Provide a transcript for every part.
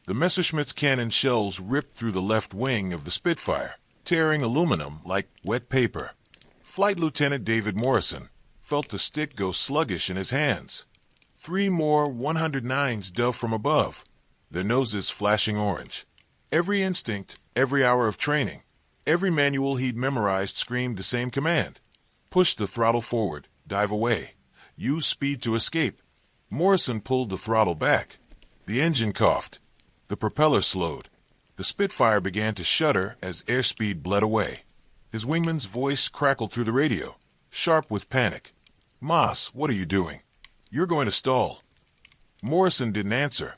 The Messerschmitt's cannon shells ripped through the left wing of the Spitfire, tearing aluminum like wet paper. Flight Lieutenant David Morrison felt the stick go sluggish in his hands. 3 more 109s dove from above, their noses flashing orange. Every instinct, every hour of training, every manual he'd memorized screamed the same command. Push the throttle forward, dive away, use speed to escape. Morrison pulled the throttle back. The engine coughed. The propeller slowed. The Spitfire began to shudder as airspeed bled away. His wingman's voice crackled through the radio, sharp with panic. "Moss, what are you doing? You're going to stall." Morrison didn't answer.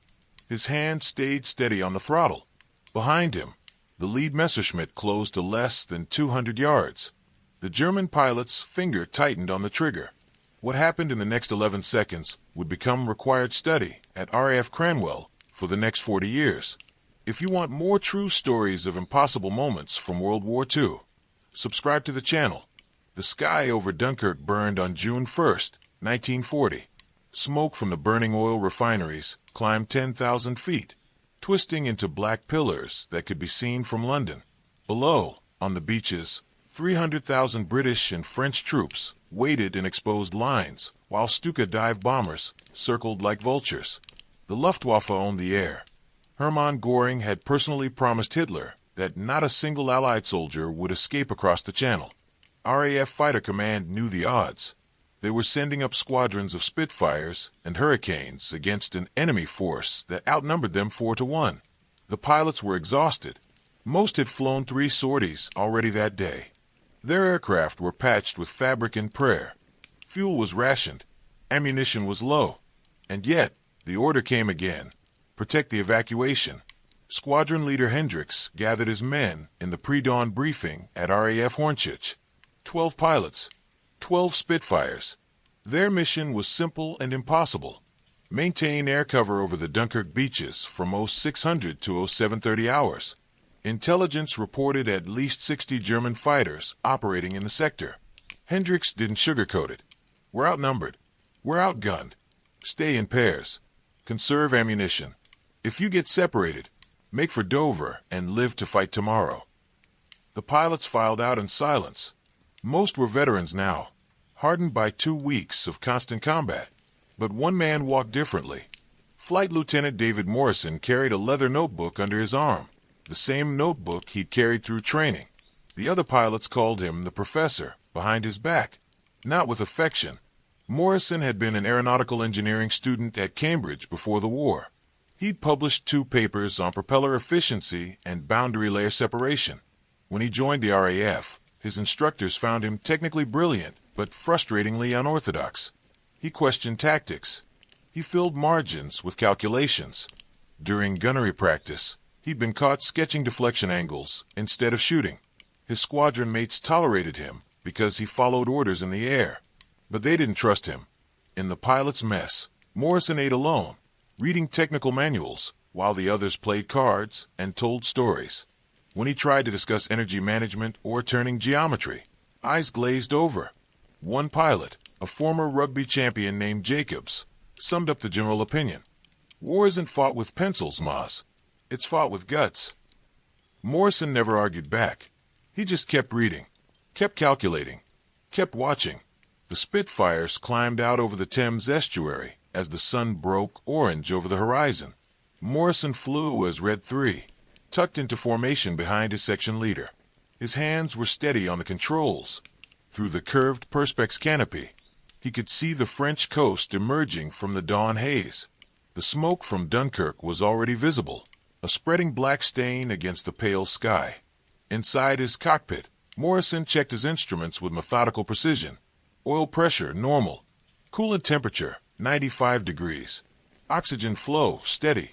His hand stayed steady on the throttle. Behind him, the lead Messerschmitt closed to less than 200 yards. The German pilot's finger tightened on the trigger. What happened in the next 11 seconds would become required study at RAF Cranwell for the next 40 years. If you want more true stories of impossible moments from World War II, subscribe to the channel. The sky over Dunkirk burned on June 1st, 1940. Smoke from the burning oil refineries climbed 10,000 feet, twisting into black pillars that could be seen from London. Below, on the beaches, 300,000 British and French troops waited in exposed lines, while Stuka dive bombers circled like vultures. The Luftwaffe owned the air. Hermann Göring had personally promised Hitler that not a single Allied soldier would escape across the Channel. RAF Fighter Command knew the odds. They were sending up squadrons of Spitfires and Hurricanes against an enemy force that outnumbered them 4-1. The pilots were exhausted. Most had flown 3 sorties already that day. Their aircraft were patched with fabric and prayer. Fuel was rationed. Ammunition was low. And yet, the order came again. Protect the evacuation. Squadron leader Hendricks gathered his men in the pre-dawn briefing at RAF Hornchurch. 12 pilots. 12 Spitfires. Their mission was simple and impossible. Maintain air cover over the Dunkirk beaches from 0600 to 0730 hours. Intelligence reported at least 60 German fighters operating in the sector. Hendricks didn't sugarcoat it. We're outnumbered. We're outgunned. Stay in pairs. Conserve ammunition. If you get separated, make for Dover and live to fight tomorrow. The pilots filed out in silence. Most were veterans now, hardened by 2 weeks of constant combat. But one man walked differently. Flight Lieutenant David Morrison carried a leather notebook under his arm, the same notebook he'd carried through training. The other pilots called him the professor behind his back, not with affection. Morrison had been an aeronautical engineering student at Cambridge before the war. He'd published 2 papers on propeller efficiency and boundary layer separation. When he joined the RAF, his instructors found him technically brilliant, but frustratingly unorthodox. He questioned tactics. He filled margins with calculations. During gunnery practice, he'd been caught sketching deflection angles instead of shooting. His squadron mates tolerated him because he followed orders in the air. But they didn't trust him. In the pilot's mess, Morrison ate alone, reading technical manuals, while the others played cards and told stories. When he tried to discuss energy management or turning geometry, eyes glazed over. One pilot, a former rugby champion named Jacobs, summed up the general opinion. War isn't fought with pencils, Moss. It's fought with guts. Morrison never argued back. He just kept reading, kept calculating, kept watching. The Spitfires climbed out over the Thames estuary as the sun broke orange over the horizon. Morrison flew as Red 3, tucked into formation behind his section leader. His hands were steady on the controls. Through the curved perspex canopy, he could see the French coast emerging from the dawn haze. The smoke from Dunkirk was already visible, a spreading black stain against the pale sky. Inside his cockpit, Morrison checked his instruments with methodical precision. Oil pressure, normal. Coolant temperature, 95 degrees. Oxygen flow, steady.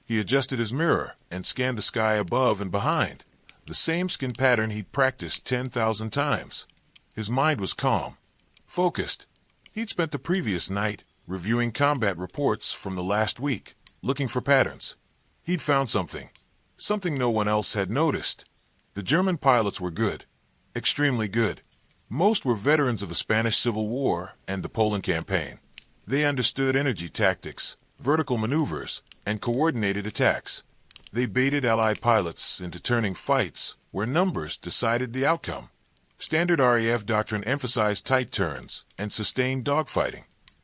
He adjusted his mirror and scanned the sky above and behind, the same skin pattern he'd practiced 10,000 times. His mind was calm, focused. He'd spent the previous night reviewing combat reports from the last week, looking for patterns. He'd found something no one else had noticed. The German pilots were good, extremely good. Most were veterans of the Spanish Civil War and the Poland campaign. They understood energy tactics, vertical maneuvers, and coordinated attacks. They baited Allied pilots into turning fights where numbers decided the outcome. Standard RAF doctrine emphasized tight turns and sustained dogfighting.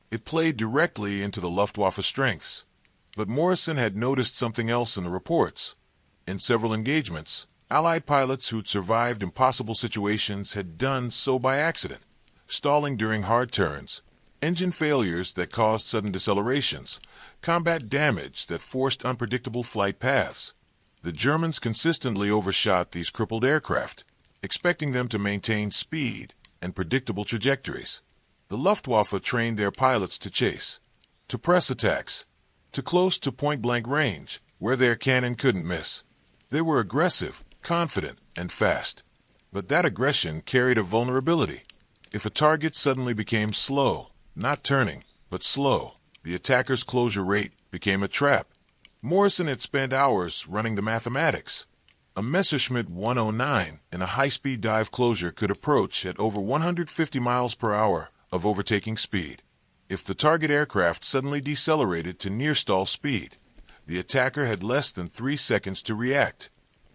It played directly into the Luftwaffe's strengths. But Morrison had noticed something else in the reports. In several engagements, Allied pilots who'd survived impossible situations had done so by accident, stalling during hard turns, engine failures that caused sudden decelerations, combat damage that forced unpredictable flight paths. The Germans consistently overshot these crippled aircraft, expecting them to maintain speed and predictable trajectories. The Luftwaffe trained their pilots to chase, to press attacks, to close to point-blank range, where their cannon couldn't miss. They were aggressive, confident, and fast. But that aggression carried a vulnerability. If a target suddenly became slow, not turning, but slow, the attacker's closure rate became a trap. Morrison had spent hours running the mathematics. A Messerschmitt 109 in a high-speed dive closure could approach at over 150 miles per hour of overtaking speed. If the target aircraft suddenly decelerated to near-stall speed, the attacker had less than 3 seconds to react.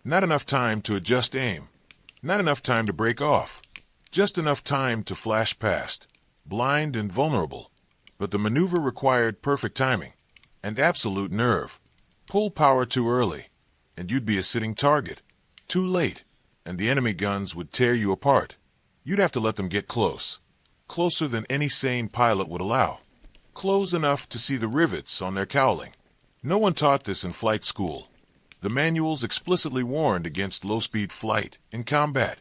Not enough time to adjust aim. Not enough time to break off. Just enough time to flash past, blind and vulnerable. But the maneuver required perfect timing and absolute nerve. Pull power too early, and you'd be a sitting target. Too late, and the enemy guns would tear you apart. You'd have to let them get close. Closer than any sane pilot would allow. Close enough to see the rivets on their cowling. No one taught this in flight school. The manuals explicitly warned against low-speed flight in combat.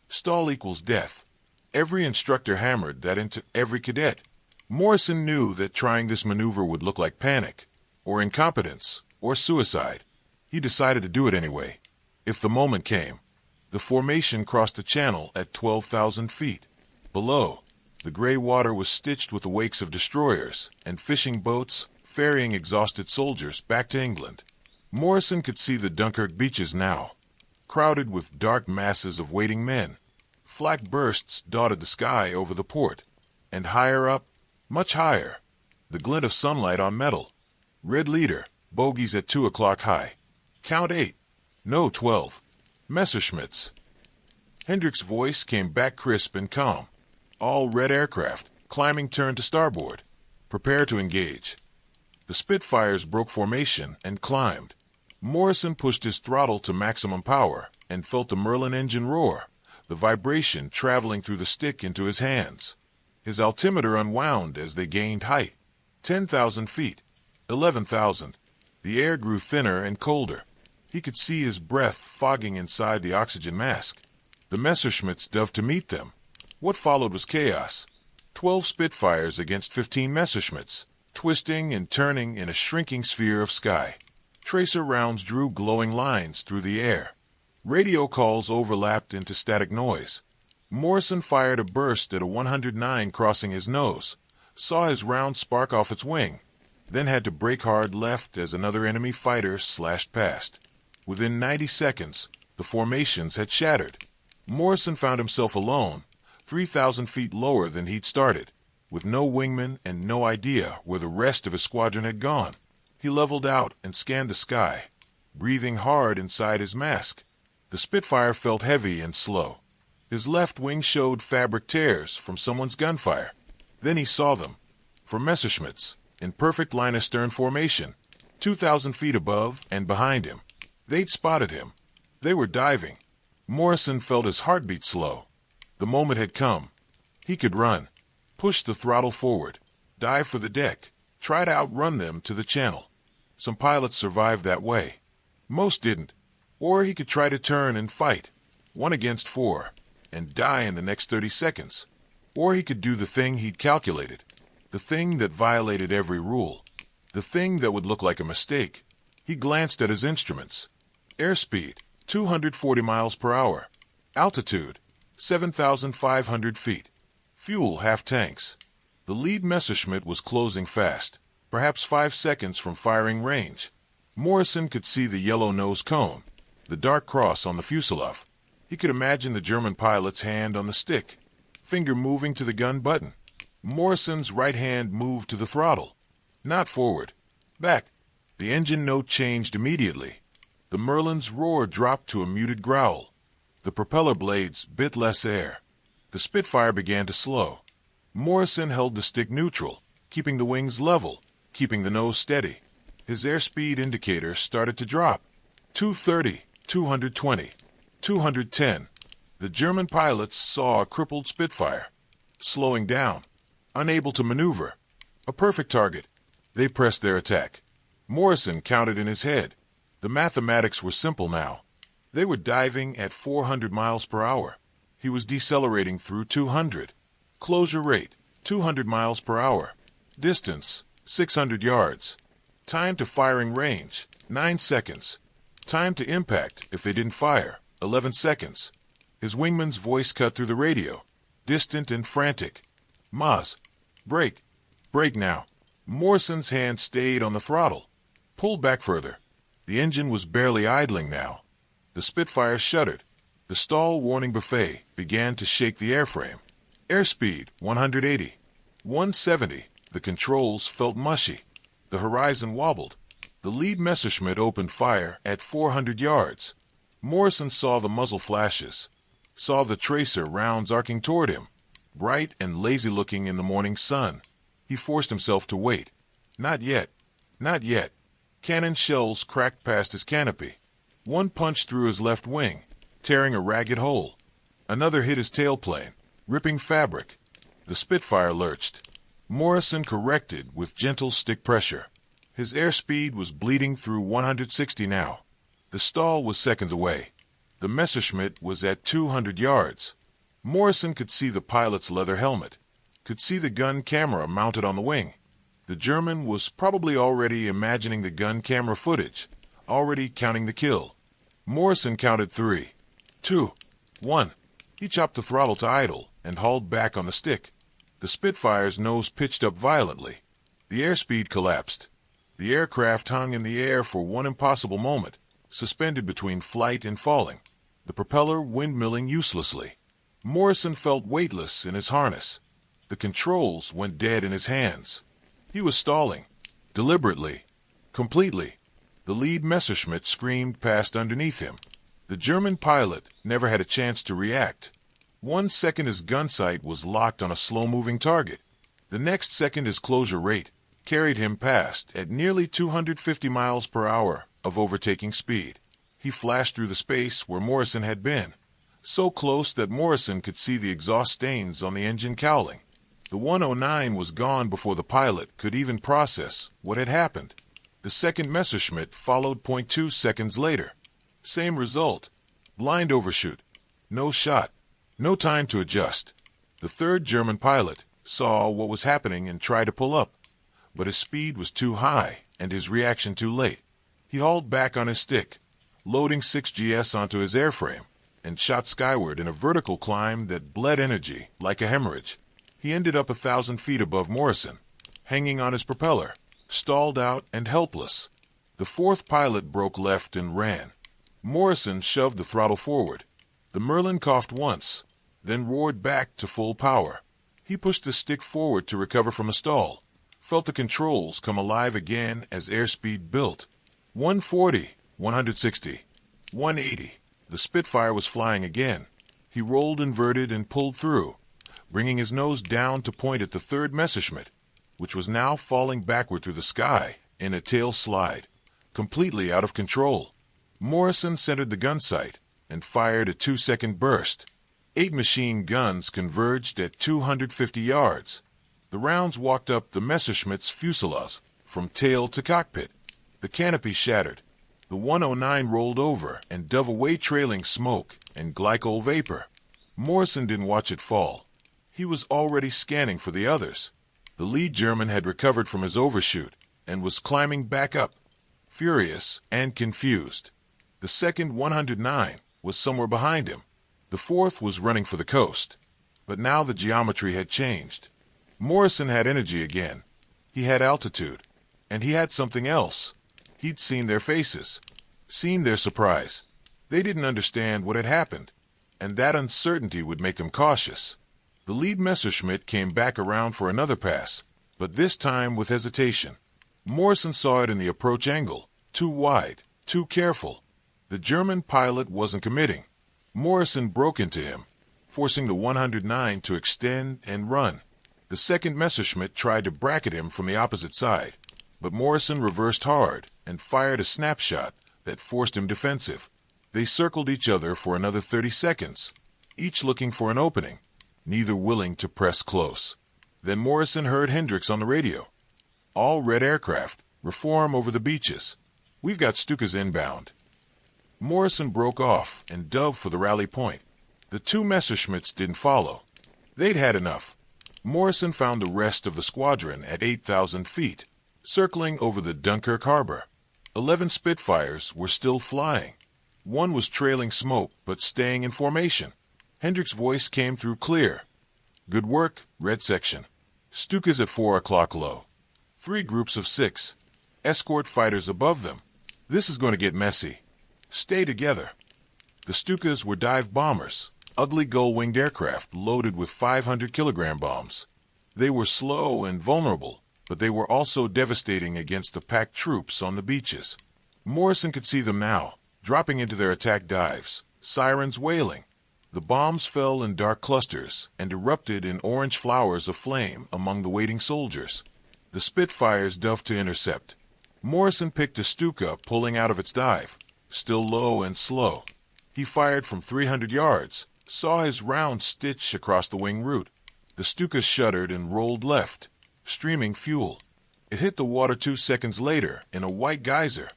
Stall equals death. Every instructor hammered that into every cadet. Morrison knew that trying this maneuver would look like panic, or incompetence, or suicide. He decided to do it anyway. If the moment came, the formation crossed the channel at 12,000 feet. Below, the gray water was stitched with the wakes of destroyers and fishing boats ferrying exhausted soldiers back to England. Morrison could see the Dunkirk beaches now, crowded with dark masses of waiting men. Flak bursts dotted the sky over the port, and higher up, much higher, the glint of sunlight on metal. Red leader, bogies at 2 o'clock high. Count 8. No, 12. Messerschmitts. Hendrick's voice came back crisp and calm. All red aircraft, climbing turn to starboard. Prepare to engage. The Spitfires broke formation and climbed. Morrison pushed his throttle to maximum power and felt the Merlin engine roar, the vibration traveling through the stick into his hands. His altimeter unwound as they gained height. 10,000 feet. 11,000. The air grew thinner and colder. He could see his breath fogging inside the oxygen mask. The Messerschmitts dove to meet them. What followed was chaos. 12 Spitfires against 15 Messerschmitts, twisting and turning in a shrinking sphere of sky. Tracer rounds drew glowing lines through the air. Radio calls overlapped into static noise. Morrison fired a burst at a 109 crossing his nose, saw his round spark off its wing, then had to brake hard left as another enemy fighter slashed past. Within 90 seconds, the formations had shattered. Morrison found himself alone, 3,000 feet lower than he'd started, with no wingman and no idea where the rest of his squadron had gone. He leveled out and scanned the sky, breathing hard inside his mask. The Spitfire felt heavy and slow. His left wing showed fabric tears from someone's gunfire. Then he saw them, for Messerschmitts, in perfect line of stern formation, 2,000 feet above and behind him. They'd spotted him. They were diving. Morrison felt his heartbeat slow. The moment had come. He could run, push the throttle forward, dive for the deck, try to outrun them to the channel. Some pilots survived that way. Most didn't. Or he could try to turn and fight, 1 against 4, and die in the next 30 seconds. Or he could do the thing he'd calculated, the thing that violated every rule, the thing that would look like a mistake. He glanced at his instruments. Airspeed, 240 miles per hour. Altitude, 7,500 feet. Fuel half tanks. The lead Messerschmitt was closing fast, perhaps 5 seconds from firing range. Morrison could see the yellow nose cone, the dark cross on the fuselage. He could imagine the German pilot's hand on the stick, finger moving to the gun button. Morrison's right hand moved to the throttle. Not forward. Back. The engine note changed immediately. The Merlin's roar dropped to a muted growl. The propeller blades bit less air. The Spitfire began to slow. Morrison held the stick neutral, keeping the wings level, keeping the nose steady. His airspeed indicator started to drop. 230, 220, 210. The German pilots saw a crippled Spitfire, slowing down, unable to maneuver. A perfect target. They pressed their attack. Morrison counted in his head. The mathematics were simple now. They were diving at 400 miles per hour. He was decelerating through 200. Closure rate, 200 miles per hour. Distance, 600 yards. Time to firing range, 9 seconds. Time to impact, if they didn't fire, 11 seconds. His wingman's voice cut through the radio, distant and frantic. Maz, brake. Brake now. Morrison's hand stayed on the throttle. Pull back further. The engine was barely idling now. The Spitfire shuddered. The stall warning buffet began to shake the airframe. Airspeed, 180. 170. The controls felt mushy. The horizon wobbled. The lead Messerschmitt opened fire at 400 yards. Morrison saw the muzzle flashes, saw the tracer rounds arcing toward him, bright and lazy-looking in the morning sun. He forced himself to wait. Not yet. Not yet. Cannon shells cracked past his canopy. One punched through his left wing, tearing a ragged hole. Another hit his tailplane, ripping fabric. The Spitfire lurched. Morrison corrected with gentle stick pressure. His airspeed was bleeding through 160 now. The stall was seconds away. The Messerschmitt was at 200 yards. Morrison could see the pilot's leather helmet, could see the gun camera mounted on the wing. The German was probably already imagining the gun camera footage, already counting the kill. Morrison counted 3, 2, 1. He chopped the throttle to idle and hauled back on the stick. The Spitfire's nose pitched up violently. The airspeed collapsed. The aircraft hung in the air for one impossible moment, suspended between flight and falling, the propeller windmilling uselessly. Morrison felt weightless in his harness. The controls went dead in his hands. He was stalling, deliberately, completely. The lead Messerschmitt screamed past underneath him. The German pilot never had a chance to react. 1 second his gun sight was locked on a slow-moving target. The next second his closure rate carried him past at nearly 250 miles per hour of overtaking speed. He flashed through the space where Morrison had been, so close that Morrison could see the exhaust stains on the engine cowling. The 109 was gone before the pilot could even process what had happened. The second Messerschmitt followed 0.2 seconds later. Same result. Blind overshoot. No shot. No time to adjust. The third German pilot saw what was happening and tried to pull up, but his speed was too high and his reaction too late. He hauled back on his stick, loading 6GS onto his airframe, and shot skyward in a vertical climb that bled energy like a hemorrhage. He ended up 1,000 feet above Morrison, hanging on his propeller, stalled out and helpless. The fourth pilot broke left and ran. Morrison shoved the throttle forward. The Merlin coughed once, then roared back to full power. He pushed the stick forward to recover from a stall, felt the controls come alive again as airspeed built. 140, 160, 180. The Spitfire was flying again. He rolled inverted and pulled through, bringing his nose down to point at the third Messerschmitt, which was now falling backward through the sky in a tail slide, completely out of control. Morrison centered the gun sight and fired a 2-second burst. 8 machine guns converged at 250 yards. The rounds walked up the Messerschmitt's fuselage from tail to cockpit. The canopy shattered. The 109 rolled over and dove away, trailing smoke and glycol vapor. Morrison didn't watch it fall. He was already scanning for the others. The lead German had recovered from his overshoot and was climbing back up, furious and confused. The second 109 was somewhere behind him. The fourth was running for the coast. But now the geometry had changed. Morrison had energy again. He had altitude. And he had something else. He'd seen their faces, seen their surprise. They didn't understand what had happened, and that uncertainty would make them cautious. The lead Messerschmitt came back around for another pass, but this time with hesitation. Morrison saw it in the approach angle. Too wide, too careful. The German pilot wasn't committing. Morrison broke into him, forcing the 109 to extend and run. The second Messerschmitt tried to bracket him from the opposite side, but Morrison reversed hard and fired a snapshot that forced him defensive. They circled each other for another 30 seconds, each looking for an opening, neither willing to press close. Then Morrison heard Hendricks on the radio. "All red aircraft, reform over the beaches. We've got Stukas inbound." Morrison broke off and dove for the rally point. The two Messerschmitts didn't follow. They'd had enough. Morrison found the rest of the squadron at 8,000 feet, circling over the Dunkirk harbor. 11 Spitfires were still flying. One was trailing smoke, but staying in formation. Hendricks' voice came through clear. "Good work, Red Section. Stukas at 4 o'clock low. 3 groups of 6. Escort fighters above them. This is going to get messy. Stay together." The Stukas were dive bombers, ugly gull-winged aircraft loaded with 500-kilogram bombs. They were slow and vulnerable, but they were also devastating against the packed troops on the beaches. Morrison could see them now, dropping into their attack dives, sirens wailing. The bombs fell in dark clusters and erupted in orange flowers of flame among the waiting soldiers. The Spitfires dove to intercept. Morrison picked a Stuka pulling out of its dive, still low and slow. He fired from 300 yards, saw his round stitch across the wing root. The Stuka shuddered and rolled left, streaming fuel. It hit the water 2 seconds later in a white geyser.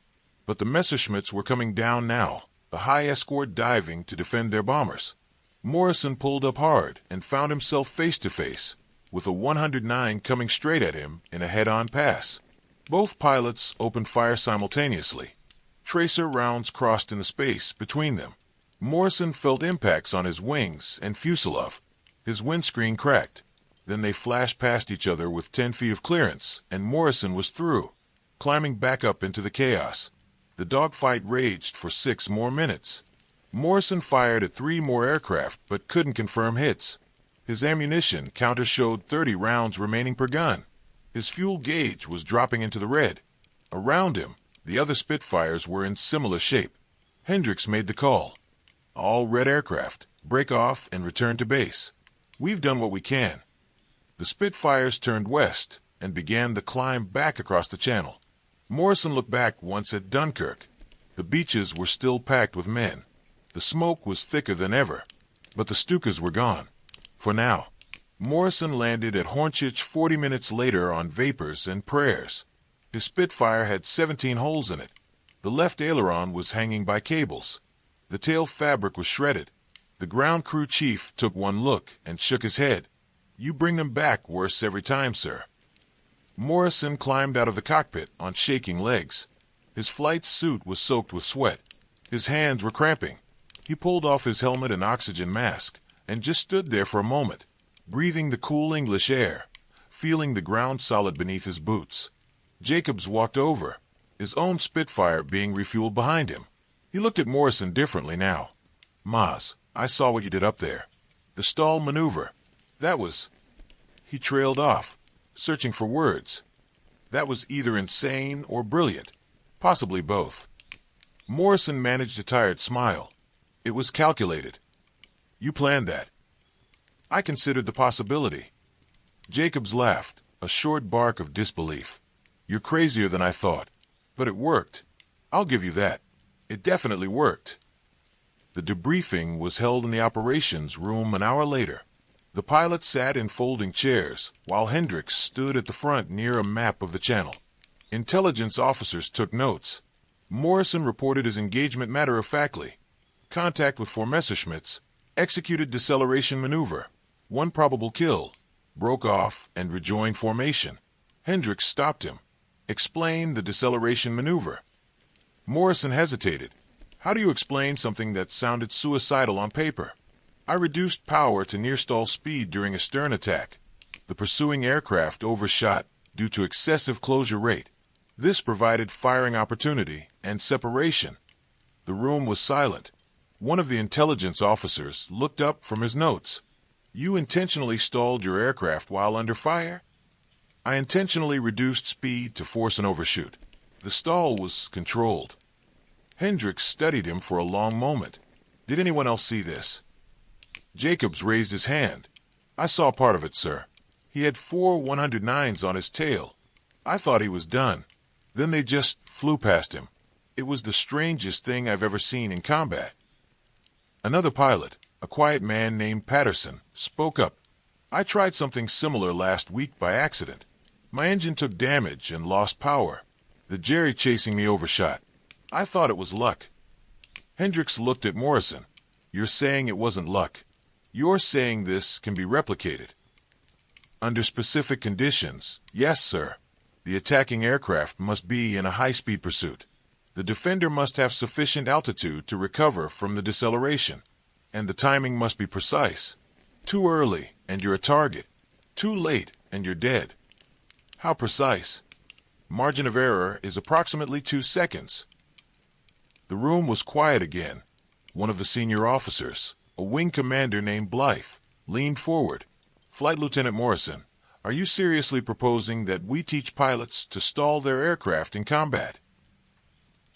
But the Messerschmitts were coming down now, the high escort diving to defend their bombers. Morrison pulled up hard and found himself face-to-face, with a 109 coming straight at him in a head-on pass. Both pilots opened fire simultaneously. Tracer rounds crossed in the space between them. Morrison felt impacts on his wings and fuselage. His windscreen cracked. Then they flashed past each other with 10 feet of clearance, and Morrison was through, climbing back up into the chaos. The dogfight raged for 6 more minutes. Morrison fired at 3 more aircraft, but couldn't confirm hits. His ammunition counter showed 30 rounds remaining per gun. His fuel gauge was dropping into the red. Around him, the other Spitfires were in similar shape. Hendricks made the call. "All red aircraft, break off and return to base. We've done what we can." The Spitfires turned west and began the climb back across the channel. Morrison looked back once at Dunkirk. The beaches were still packed with men. The smoke was thicker than ever, but the Stukas were gone. For now. Morrison landed at Hornchurch 40 minutes later on vapors and prayers. His Spitfire had 17 holes in it. The left aileron was hanging by cables. The tail fabric was shredded. The ground crew chief took one look and shook his head. "You bring them back worse every time, sir." Morrison climbed out of the cockpit on shaking legs. His flight suit was soaked with sweat. His hands were cramping. He pulled off his helmet and oxygen mask and just stood there for a moment, breathing the cool English air, feeling the ground solid beneath his boots. Jacobs walked over, his own Spitfire being refueled behind him. He looked at Morrison differently now. "Maz, I saw what you did up there. The stall maneuver. That was—" He trailed off, searching for words. That was either insane or brilliant, possibly both. Morrison managed a tired smile. It was calculated. "You planned that." "I considered the possibility." Jacobs laughed, a short bark of disbelief. "You're crazier than I thought. But it worked. I'll give you that. It definitely worked." The debriefing was held in the operations room an hour later. The pilots sat in folding chairs, while Hendricks stood at the front near a map of the channel. Intelligence officers took notes. Morrison reported his engagement matter-of-factly. Contact with 4 Messerschmitts, executed deceleration maneuver, 1 probable kill, broke off and rejoined formation. Hendricks stopped him. "Explain the deceleration maneuver." Morrison hesitated. "How do you explain something that sounded suicidal on paper?" "I reduced power to near-stall speed during a stern attack. The pursuing aircraft overshot due to excessive closure rate. This provided firing opportunity and separation." The room was silent. One of the intelligence officers looked up from his notes. "You intentionally stalled your aircraft while under fire?" "I intentionally reduced speed to force an overshoot. The stall was controlled." Hendricks studied him for a long moment. Did anyone else see this? Jacobs raised his hand. I saw part of it, sir. He had 4 109s on his tail. I thought he was done. Then they just flew past him. It was the strangest thing I've ever seen in combat. Another pilot, a quiet man named Patterson, spoke up. I tried something similar last week by accident. My engine took damage and lost power. The Jerry chasing me overshot. I thought it was luck. Hendricks looked at Morrison. You're saying it wasn't luck. You're saying this can be replicated. Under specific conditions, yes, sir. The attacking aircraft must be in a high-speed pursuit. The defender must have sufficient altitude to recover from the deceleration, and the timing must be precise. Too early, and you're a target. Too late, and you're dead. How precise? Margin of error is approximately 2 seconds. The room was quiet again. One of the senior officers, a wing commander named Blythe, leaned forward. Flight Lieutenant Morrison, are you seriously proposing that we teach pilots to stall their aircraft in combat?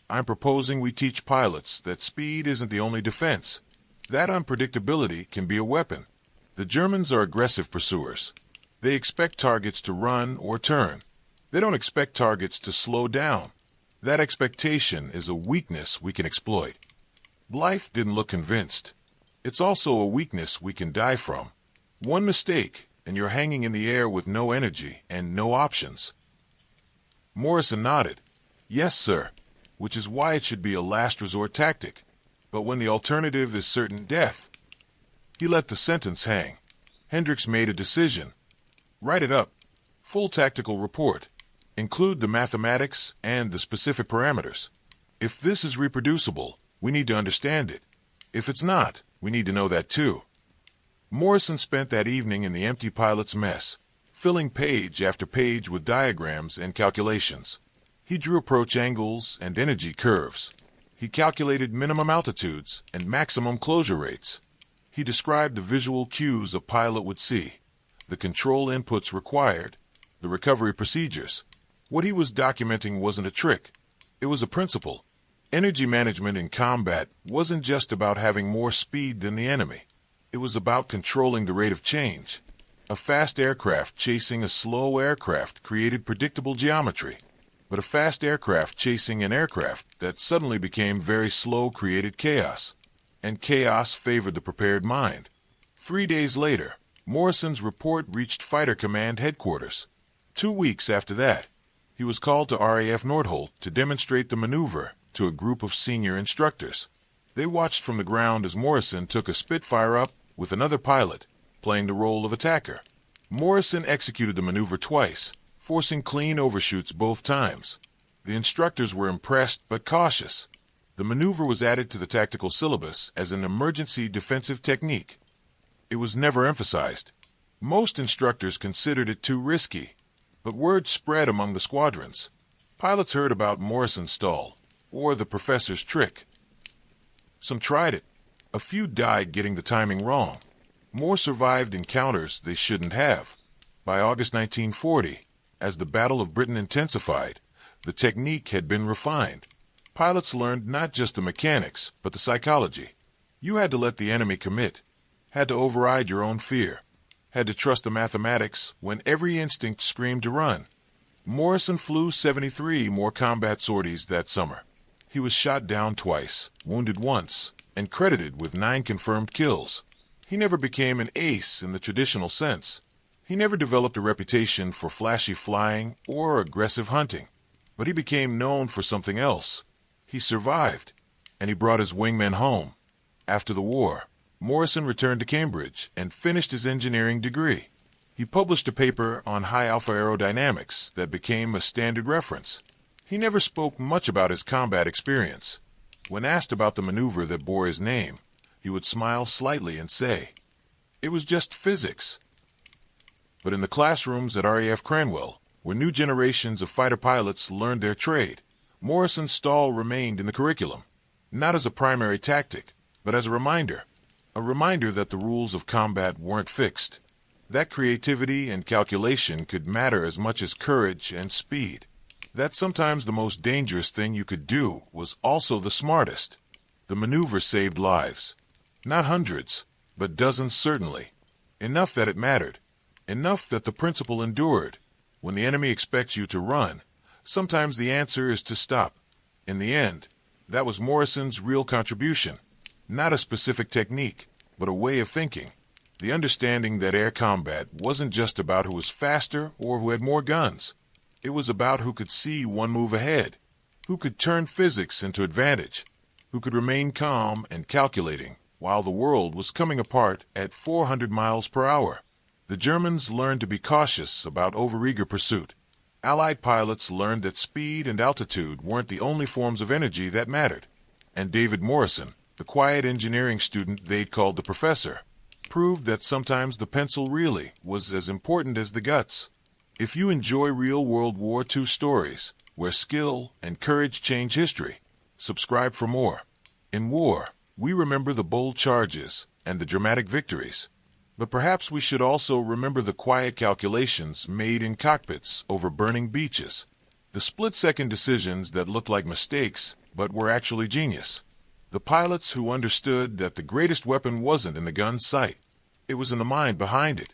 I'm proposing we teach pilots that speed isn't the only defense. That unpredictability can be a weapon. The Germans are aggressive pursuers. They expect targets to run or turn. They don't expect targets to slow down. That expectation is a weakness we can exploit. Blythe didn't look convinced. It's also a weakness we can die from. One mistake, and you're hanging in the air with no energy and no options. Morrison nodded. Yes, sir, which is why it should be a last resort tactic. But when the alternative is certain death. He let the sentence hang. Hendricks made a decision. Write it up. Full tactical report. Include the mathematics and the specific parameters. If this is reproducible, we need to understand it. If it's not, we need to know that too. Morrison spent that evening in the empty pilot's mess, filling page after page with diagrams and calculations. He drew approach angles and energy curves. He calculated minimum altitudes and maximum closure rates. He described the visual cues a pilot would see, the control inputs required, the recovery procedures. What he was documenting wasn't a trick. It was a principle. Energy management in combat wasn't just about having more speed than the enemy. It was about controlling the rate of change. A fast aircraft chasing a slow aircraft created predictable geometry. But a fast aircraft chasing an aircraft that suddenly became very slow created chaos. And chaos favored the prepared mind. 3 days later, Morrison's report reached Fighter Command headquarters. 2 weeks after that, he was called to RAF Nordholt to demonstrate the maneuver to a group of senior instructors. They watched from the ground as Morrison took a Spitfire up with another pilot, playing the role of attacker. Morrison executed the maneuver twice, forcing clean overshoots both times. The instructors were impressed but cautious. The maneuver was added to the tactical syllabus as an emergency defensive technique. It was never emphasized. Most instructors considered it too risky, but word spread among the squadrons. Pilots heard about Morrison's stall, or the professor's trick. Some tried it. A few died getting the timing wrong. More survived encounters they shouldn't have. By August 1940, as the Battle of Britain intensified, the technique had been refined. Pilots learned not just the mechanics, but the psychology. You had to let the enemy commit, had to override your own fear, had to trust the mathematics when every instinct screamed to run. Morrison flew 73 more combat sorties that summer. He was shot down twice, wounded once, and credited with 9 confirmed kills. He never became an ace in the traditional sense. He never developed a reputation for flashy flying or aggressive hunting. But he became known for something else. He survived, and he brought his wingmen home. After the war, Morrison returned to Cambridge and finished his engineering degree. He published a paper on high-alpha aerodynamics that became a standard reference. He never spoke much about his combat experience. When asked about the maneuver that bore his name, he would smile slightly and say, "It was just physics." But in the classrooms at RAF Cranwell, where new generations of fighter pilots learned their trade, Morrison's stall remained in the curriculum, not as a primary tactic, but as a reminder that the rules of combat weren't fixed, that creativity and calculation could matter as much as courage and speed. That sometimes the most dangerous thing you could do was also the smartest. The maneuver saved lives. Not hundreds, but dozens certainly. Enough that it mattered. Enough that the principle endured. When the enemy expects you to run, sometimes the answer is to stop. In the end, that was Morrison's real contribution. Not a specific technique, but a way of thinking. The understanding that air combat wasn't just about who was faster or who had more guns. It was about who could see one move ahead, who could turn physics into advantage, who could remain calm and calculating while the world was coming apart at 400 miles per hour. The Germans learned to be cautious about overeager pursuit. Allied pilots learned that speed and altitude weren't the only forms of energy that mattered. And David Morrison, the quiet engineering student they'd called the professor, proved that sometimes the pencil really was as important as the guts. If you enjoy real World War II stories, where skill and courage change history, subscribe for more. In war, we remember the bold charges and the dramatic victories. But perhaps we should also remember the quiet calculations made in cockpits over burning beaches. The split-second decisions that looked like mistakes, but were actually genius. The pilots who understood that the greatest weapon wasn't in the gun's sight. It was in the mind behind it.